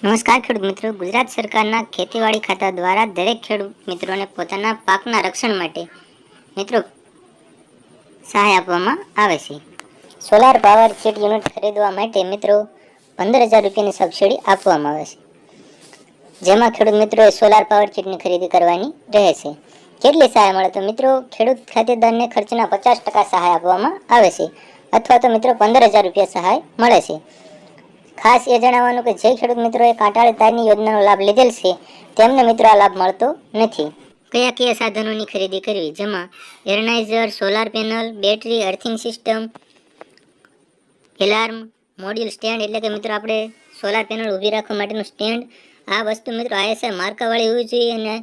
નમસ્કાર ખેડૂત મિત્રો, ગુજરાત સરકારના ખેતીવાડી ખાતા દ્વારા દરેક ખેડૂત મિત્રોને પોતાના પાકના રક્ષણ માટે મિત્રો સહાય આપવામાં આવે છે. સોલાર પાવર સેટ યુનિટ ખરીદવા માટે મિત્રો 15,000 રૂપિયાની સબસિડી આપવામાં આવે છે, જેમાં ખેડૂત મિત્રોએ સોલાર પાવર સેટની ખરીદી કરવાની રહે છે. કેટલી સહાય મળે તો મિત્રો ખેડૂત ખાતેદારને ખર્ચના 50% સહાય આપવામાં આવે છે, અથવા તો મિત્રો 15,000 રૂપિયા સહાય મળે છે. ખાસ એ જણાવવાનું કે જે ખેડૂત મિત્રોએ કાંટાળી તારની યોજનાનો લાભ લીધેલ છે તેમને મિત્રો આ લાભ મળતો નથી. કયા સાધનોની ખરીદી કરવી, જેમાં એરનાઇઝર, solar panel, battery, earthing system, alarm, module stand એટલે કે મિત્રો આપણે સોલાર પેનલ ઊભી રાખવા માટેનું સ્ટેન્ડ. આ વસ્તુ મિત્રો ISI માર્કાવાળી હોવી જોઈએ અને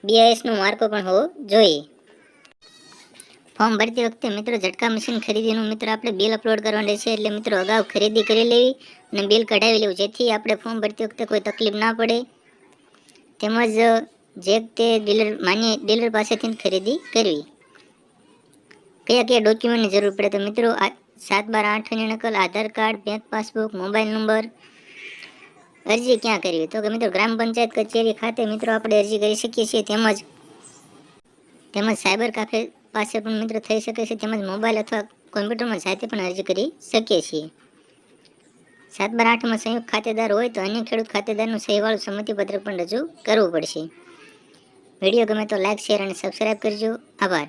BISનો માર્કો પણ હોવો જોઈએ. ફોર્મ ભરતી વખતે મિત્રો ઝટકા મશીન ખરીદીનું મિત્રો આપણે બિલ અપલોડ કરવાનું રહેશે, એટલે મિત્રો અગાઉ ખરીદી કરી લેવી અને બિલ કઢાવી લેવું, જેથી આપણે ફોર્મ ભરતી વખતે કોઈ તકલીફ ના પડે. તેમજ જે તે ડીલર પાસેથી ખરીદી કરવી. કયા ડોક્યુમેન્ટની જરૂર પડે તો મિત્રો 7/12/8ની નકલ, Aadhaar card, bank passbook, mobile number. અરજી ક્યાં કરવી તો કે મિત્રો ગ્રામ પંચાયત કચેરી ખાતે મિત્રો આપણે અરજી કરી શકીએ છીએ. તેમજ સાયબર કાફે પાસે પણ મિત્રો થઈ શકે છે. તેમજ મોબાઈલ અથવા કોમ્પ્યુટરમાં જાતે પણ અરજી કરી શકીએ છીએ. 7/8માં સંયુક્ત ખાતેદાર હોય તો અન્ય ખેડૂત ખાતેદારનું સહીવાળું સંમતિપત્ર પણ રજૂ કરવું પડશે. વિડીયો ગમે તો લાઇક, શેર અને સબસ્ક્રાઇબ કરજો. આભાર.